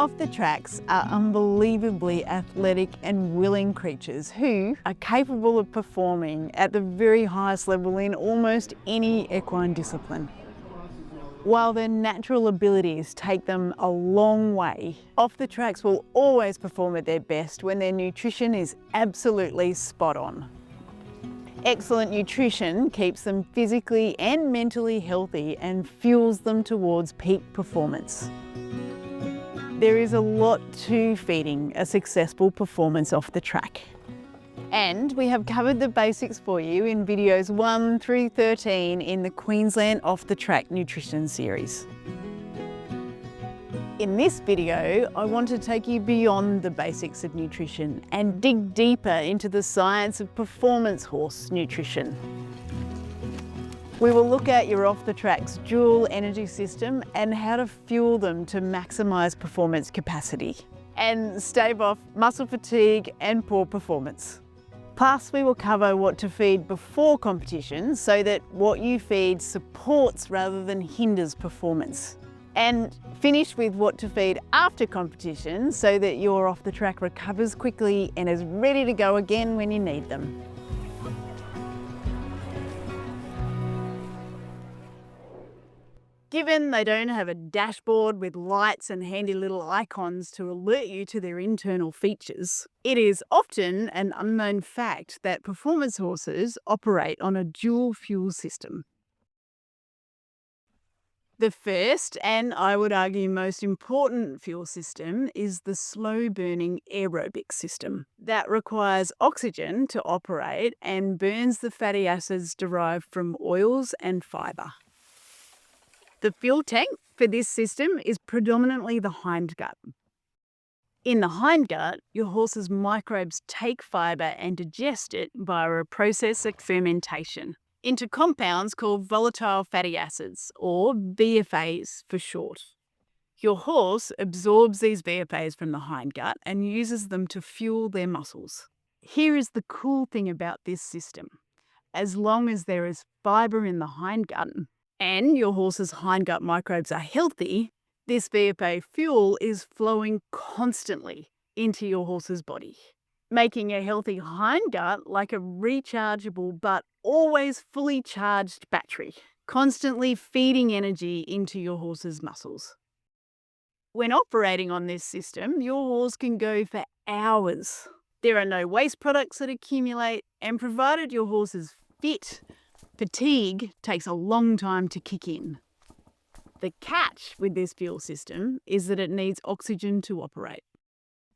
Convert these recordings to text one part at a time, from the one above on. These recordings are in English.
Off the tracks are unbelievably athletic and willing creatures who are capable of performing at the very highest level in almost any equine discipline. While their natural abilities take them a long way, off the tracks will always perform at their best when their nutrition is absolutely spot on. Excellent nutrition keeps them physically and mentally healthy and fuels them towards peak performance. There is a lot to feeding a successful performance off the track. And we have covered the basics for you in videos 1 through 13 in the Queensland Off the Track Nutrition series. In this video, I want to take you beyond the basics of nutrition and dig deeper into the science of performance horse nutrition. We will look at your off the tracks dual energy system and how to fuel them to maximise performance capacity and stave off muscle fatigue and poor performance. Plus, we will cover what to feed before competition so that what you feed supports rather than hinders performance. And finish with what to feed after competition so that your off the track recovers quickly and is ready to go again when you need them. Given they don't have a dashboard with lights and handy little icons to alert you to their internal features, it is often an unknown fact that performance horses operate on a dual fuel system. The first, and I would argue most important fuel system, is the slow-burning aerobic system that requires oxygen to operate and burns the fatty acids derived from oils and fibre. The fuel tank for this system is predominantly the hindgut. In the hindgut, your horse's microbes take fibre and digest it via a process of fermentation into compounds called volatile fatty acids, or VFAs for short. Your horse absorbs these VFAs from the hindgut and uses them to fuel their muscles. Here is the cool thing about this system. As long as there is fibre in the hindgut and your horse's hindgut microbes are healthy, this VFA fuel is flowing constantly into your horse's body, making a healthy hindgut like a rechargeable but always fully charged battery, constantly feeding energy into your horse's muscles. When operating on this system, your horse can go for hours. There are no waste products that accumulate, and provided your horse is fit, fatigue takes a long time to kick in. The catch with this fuel system is that it needs oxygen to operate.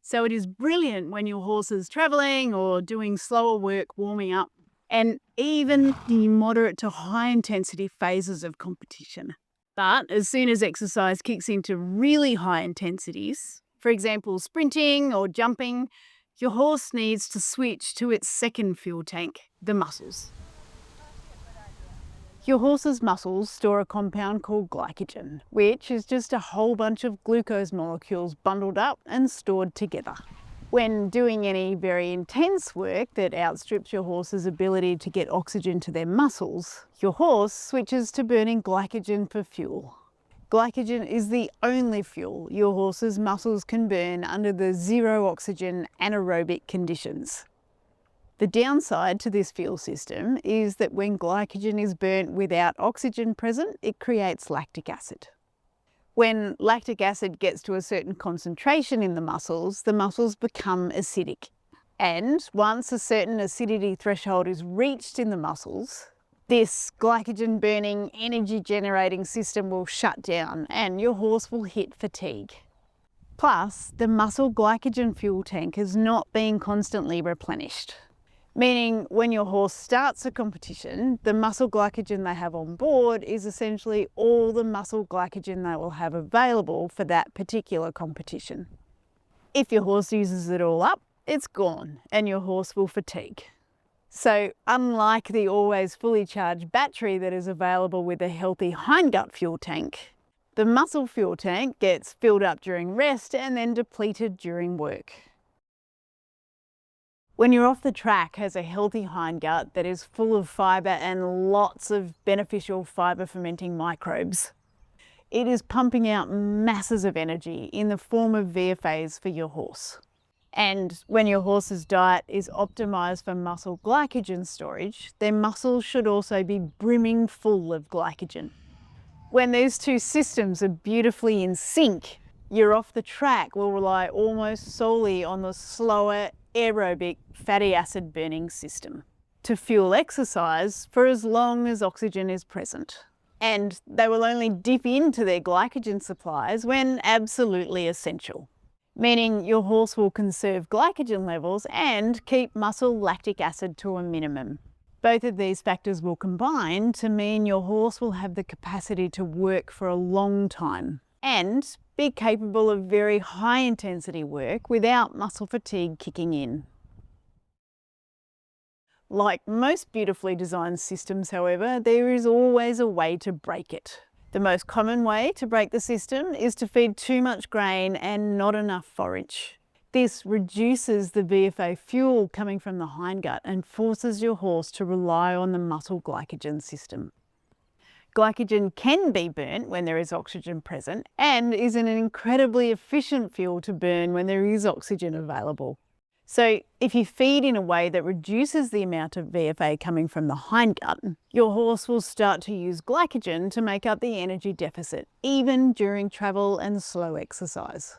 So it is brilliant when your horse is travelling or doing slower work warming up, and even the moderate to high intensity phases of competition. But as soon as exercise kicks into really high intensities, for example sprinting or jumping, your horse needs to switch to its second fuel tank, the muscles. Your horse's muscles store a compound called glycogen, which is just a whole bunch of glucose molecules bundled up and stored together. When doing any very intense work that outstrips your horse's ability to get oxygen to their muscles, your horse switches to burning glycogen for fuel. Glycogen is the only fuel your horse's muscles can burn under the zero oxygen anaerobic conditions. The downside to this fuel system is that when glycogen is burnt without oxygen present, it creates lactic acid. When lactic acid gets to a certain concentration in the muscles become acidic. And once a certain acidity threshold is reached in the muscles, this glycogen burning, energy generating system will shut down and your horse will hit fatigue. Plus, the muscle glycogen fuel tank is not being constantly replenished. Meaning when your horse starts a competition, the muscle glycogen they have on board is essentially all the muscle glycogen they will have available for that particular competition. If your horse uses it all up, it's gone and your horse will fatigue. So unlike the always fully charged battery that is available with a healthy hindgut fuel tank, the muscle fuel tank gets filled up during rest and then depleted during work. When your off the track has a healthy hindgut that is full of fibre and lots of beneficial fibre fermenting microbes, It is pumping out masses of energy in the form of VFAs for your horse. And when your horse's diet is optimized for muscle glycogen storage, their muscles should also be brimming full of glycogen. When these two systems are beautifully in sync, your off the track will rely almost solely on the slower aerobic fatty acid burning system to fuel exercise for as long as oxygen is present. And they will only dip into their glycogen supplies when absolutely essential, meaning your horse will conserve glycogen levels and keep muscle lactic acid to a minimum. Both of these factors will combine to mean your horse will have the capacity to work for a long time and be capable of very high intensity work without muscle fatigue kicking in. Like most beautifully designed systems, however, there is always a way to break it. The most common way to break the system is to feed too much grain and not enough forage. This reduces the VFA fuel coming from the hindgut and forces your horse to rely on the muscle glycogen system. Glycogen can be burnt when there is oxygen present and is an incredibly efficient fuel to burn when there is oxygen available. So if you feed in a way that reduces the amount of VFA coming from the hindgut, your horse will start to use glycogen to make up the energy deficit, even during travel and slow exercise.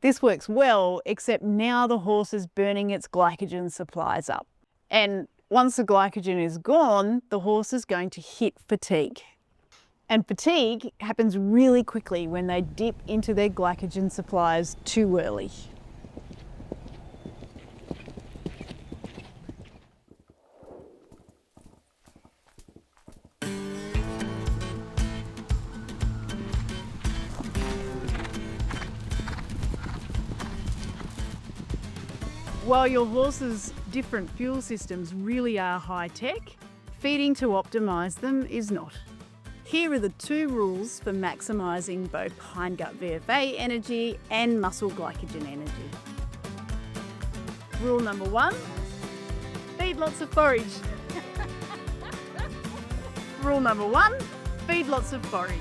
This works well, except now the horse is burning its glycogen supplies up. And once the glycogen is gone, the horse is going to hit fatigue. And fatigue happens really quickly when they dip into their glycogen supplies too early. While your horse's different fuel systems really are high-tech, feeding to optimise them is not. Here are the 2 rules for maximising both hindgut VFA energy and muscle glycogen energy. Rule number 1, feed lots of forage. Rule number 1, feed lots of forage.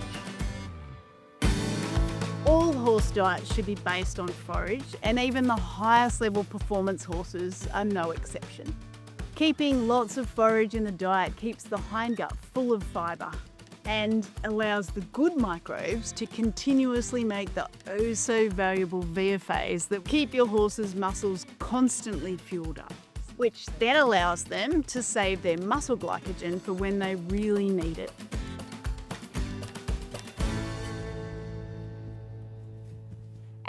All horse diets should be based on forage, and even the highest level performance horses are no exception. Keeping lots of forage in the diet keeps the hindgut full of fibre and allows the good microbes to continuously make the oh so valuable VFAs that keep your horse's muscles constantly fueled up, which then allows them to save their muscle glycogen for when they really need it.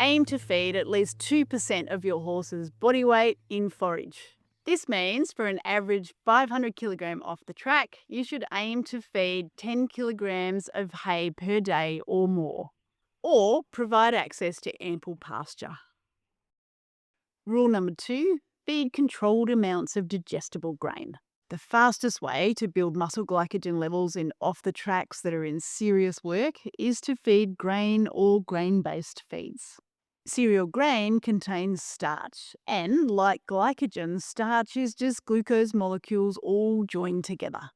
Aim to feed at least 2% of your horse's body weight in forage. This means for an average 500 kilogram off the track, you should aim to feed 10 kilograms of hay per day or more, or provide access to ample pasture. Rule number 2, feed controlled amounts of digestible grain. The fastest way to build muscle glycogen levels in off the tracks that are in serious work is to feed grain or grain-based feeds. Cereal grain contains starch, and like glycogen, starch is just glucose molecules all joined together.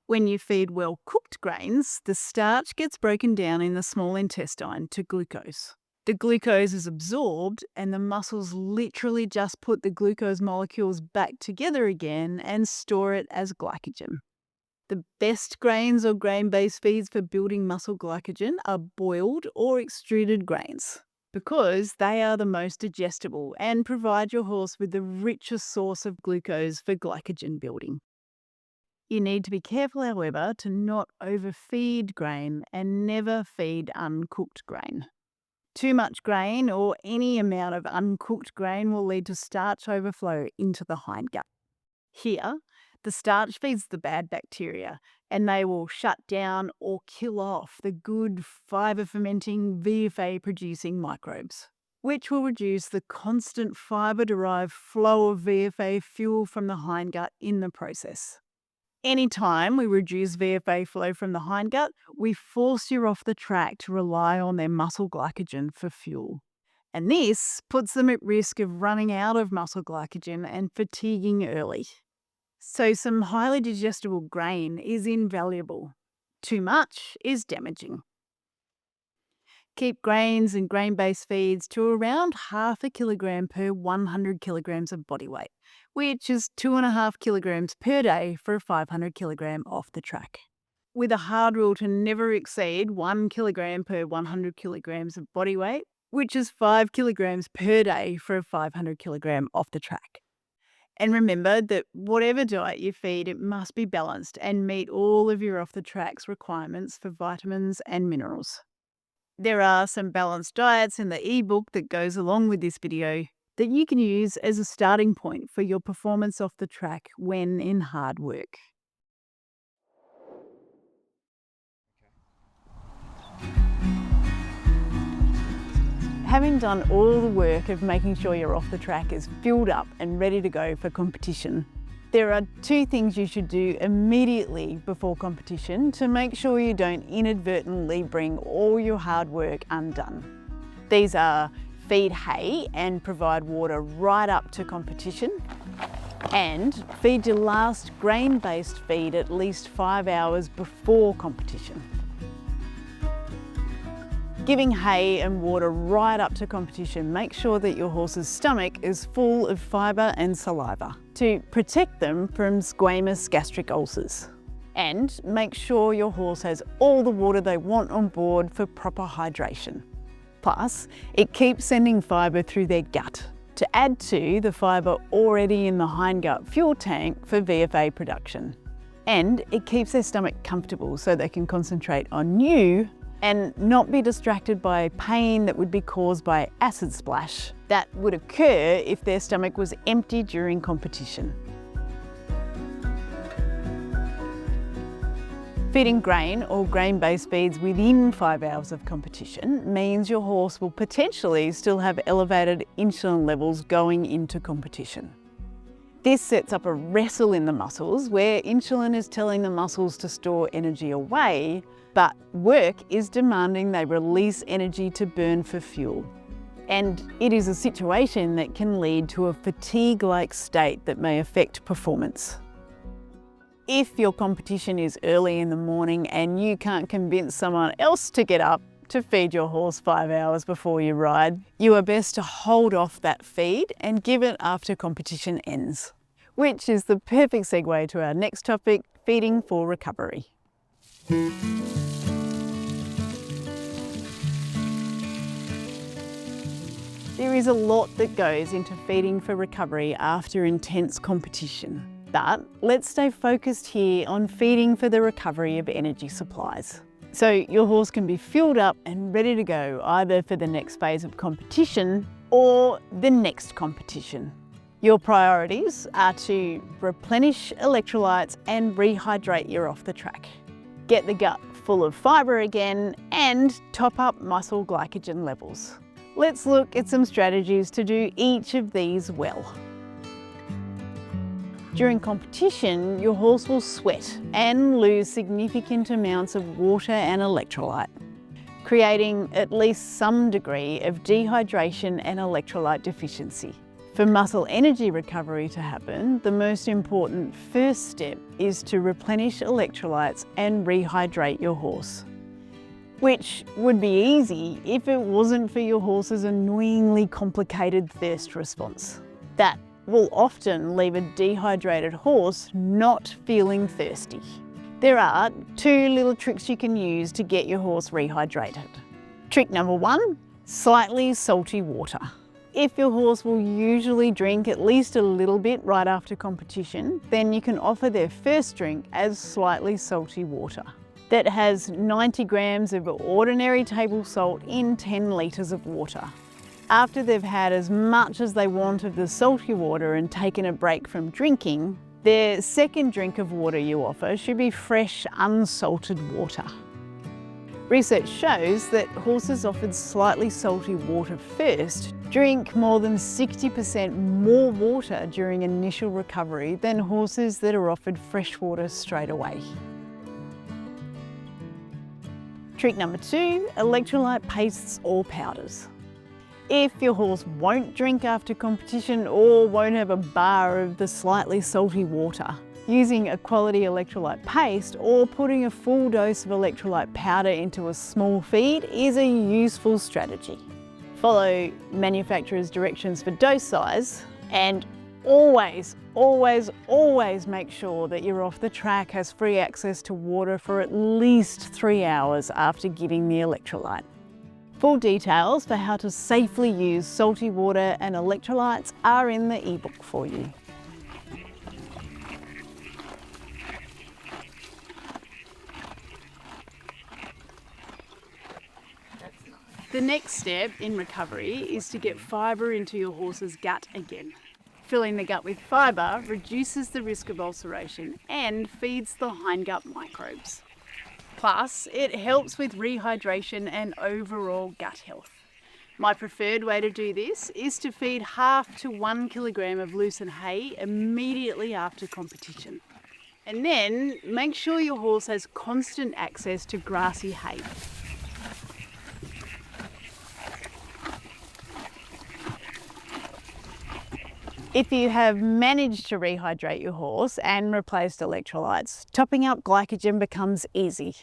When you feed well-cooked grains, the starch gets broken down in the small intestine to glucose. The glucose is absorbed, and the muscles literally just put the glucose molecules back together again and store it as glycogen. The best grains or grain-based feeds for building muscle glycogen are boiled or extruded grains, because they are the most digestible and provide your horse with the richest source of glucose for glycogen building. You need to be careful, however, to not overfeed grain and never feed uncooked grain. Too much grain or any amount of uncooked grain will lead to starch overflow into the hindgut. Here, the starch feeds the bad bacteria, and they will shut down or kill off the good fibre-fermenting VFA-producing microbes, which will reduce the constant fibre-derived flow of VFA fuel from the hindgut in the process. Anytime we reduce VFA flow from the hindgut, we force your off the track to rely on their muscle glycogen for fuel. And this puts them at risk of running out of muscle glycogen and fatiguing early. So some highly digestible grain is invaluable. Too much is damaging. keep grains and grain-based feeds to around 0.5 kilogram per 100 kilograms of body weight, which is 2.5 kilograms per day for a 500 kilogram off the track. With a hard rule to never exceed 1 kilogram per 100 kilograms of body weight, which is 5 kilograms per day for a 500 kilogram off the track. And remember that whatever diet you feed, it must be balanced and meet all of your off the track's requirements for vitamins and minerals. There are some balanced diets in the ebook that goes along with this video that you can use as a starting point for your performance off the track when in hard work. Having done all the work of making sure your off the track is filled up and ready to go for competition, there are 2 things you should do immediately before competition to make sure you don't inadvertently bring all your hard work undone. These are feed hay and provide water right up to competition, and feed your last grain-based feed at least 5 hours before competition. Giving hay and water right up to competition makes sure that your horse's stomach is full of fibre and saliva to protect them from squamous gastric ulcers. And make sure your horse has all the water they want on board for proper hydration. Plus, it keeps sending fibre through their gut to add to the fibre already in the hindgut fuel tank for VFA production. And it keeps their stomach comfortable so they can concentrate on you and not be distracted by pain that would be caused by acid splash that would occur if their stomach was empty during competition. Feeding grain or grain-based feeds within 5 hours of competition means your horse will potentially still have elevated insulin levels going into competition. This sets up a wrestle in the muscles where insulin is telling the muscles to store energy away, but work is demanding they release energy to burn for fuel. And it is a situation that can lead to a fatigue-like state that may affect performance. If your competition is early in the morning and you can't convince someone else to get up to feed your horse 5 hours before you ride, you are best to hold off that feed and give it after competition ends. Which is the perfect segue to our next topic, feeding for recovery. There is a lot that goes into feeding for recovery after intense competition, but let's stay focused here on feeding for the recovery of energy supplies. So your horse can be fueled up and ready to go either for the next phase of competition or the next competition. Your priorities are to replenish electrolytes and rehydrate your off the track. Get the gut full of fibre again and top up muscle glycogen levels. Let's look at some strategies to do each of these well. During competition, your horse will sweat and lose significant amounts of water and electrolyte, creating at least some degree of dehydration and electrolyte deficiency. For muscle energy recovery to happen, the most important first step is to replenish electrolytes and rehydrate your horse. Which would be easy if it wasn't for your horse's annoyingly complicated thirst response. That will often leave a dehydrated horse not feeling thirsty. There are 2 little tricks you can use to get your horse rehydrated. Trick number 1, slightly salty water. If your horse will usually drink at least a little bit right after competition, then you can offer their first drink as slightly salty water. That has 90 grams of ordinary table salt in 10 litres of water. After they've had as much as they want of the salty water and taken a break from drinking, their second drink of water you offer should be fresh, unsalted water. Research shows that horses offered slightly salty water first drink more than 60% more water during initial recovery than horses that are offered fresh water straight away. Trick number 2, electrolyte pastes or powders. If your horse won't drink after competition or won't have a bar of the slightly salty water, Using a quality electrolyte paste or putting a full dose of electrolyte powder into a small feed is a useful strategy. Follow manufacturer's directions for dose size, and always make sure that your off the track has free access to water for at least 3 hours after giving the electrolyte. Full details for how to safely use salty water and electrolytes are in the ebook for you. The next step in recovery is to get fibre into your horse's gut again. Filling the gut with fibre reduces the risk of ulceration and feeds the hindgut microbes. Plus, it helps with rehydration and overall gut health. My preferred way to do this is to feed 0.5 to 1 kilogram of loosened hay immediately after competition. And then make sure your horse has constant access to grassy hay. If you have managed to rehydrate your horse and replaced electrolytes, topping up glycogen becomes easy.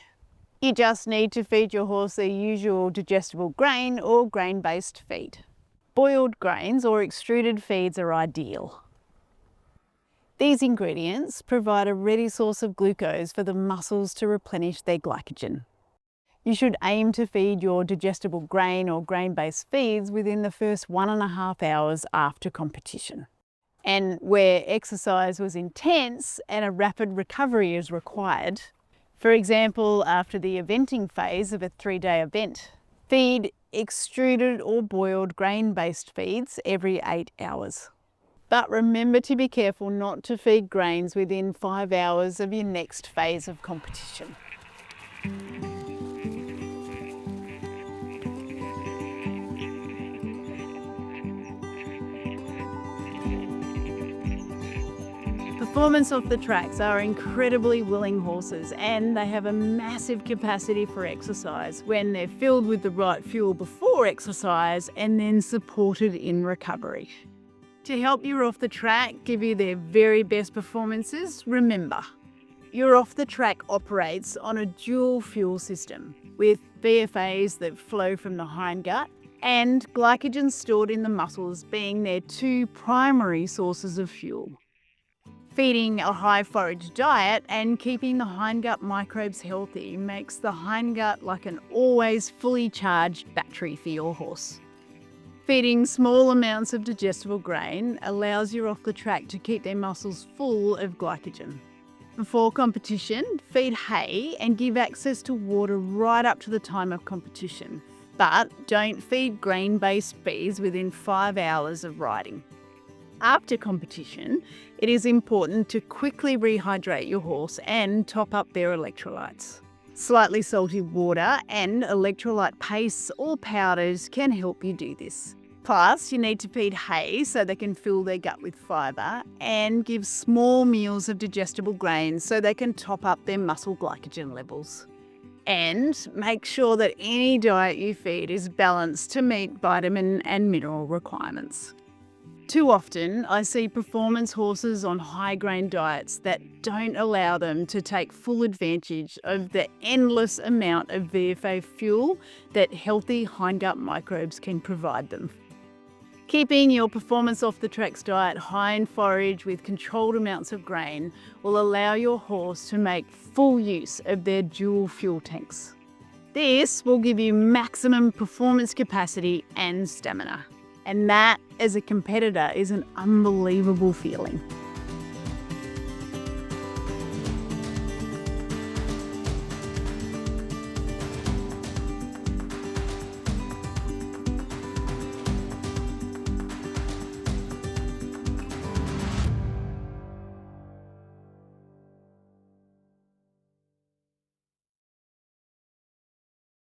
You just need to feed your horse their usual digestible grain or grain-based feed. Boiled grains or extruded feeds are ideal. These ingredients provide a ready source of glucose for the muscles to replenish their glycogen. You should aim to feed your digestible grain or grain-based feeds within the first 1.5 hours after competition. And where exercise was intense and a rapid recovery is required, for example, after the eventing phase of a 3-day event, feed extruded or boiled grain-based feeds every 8 hours. But remember to be careful not to feed grains within 5 hours of your next phase of competition. Performance off the tracks are incredibly willing horses, and they have a massive capacity for exercise when they're filled with the right fuel before exercise and then supported in recovery. To help your off the track give you their very best performances, remember, your off the track operates on a dual fuel system with VFAs that flow from the hindgut and glycogen stored in the muscles being their 2 primary sources of fuel. Feeding a high forage diet and keeping the hindgut microbes healthy makes the hindgut like an always fully charged battery for your horse. Feeding small amounts of digestible grain allows your off the track to keep their muscles full of glycogen. Before competition, feed hay and give access to water right up to the time of competition, but don't feed grain-based feeds within 5 hours of riding. After competition, it is important to quickly rehydrate your horse and top up their electrolytes. Slightly salty water and electrolyte pastes or powders can help you do this. Plus, you need to feed hay so they can fill their gut with fibre, and give small meals of digestible grains so they can top up their muscle glycogen levels. And make sure that any diet you feed is balanced to meet vitamin and mineral requirements. Too often, I see performance horses on high-grain diets that don't allow them to take full advantage of the endless amount of VFA fuel that healthy hindgut microbes can provide them. Keeping your performance off the tracks diet high in forage with controlled amounts of grain will allow your horse to make full use of their dual fuel tanks. This will give you maximum performance capacity and stamina. And that, as a competitor, is an unbelievable feeling.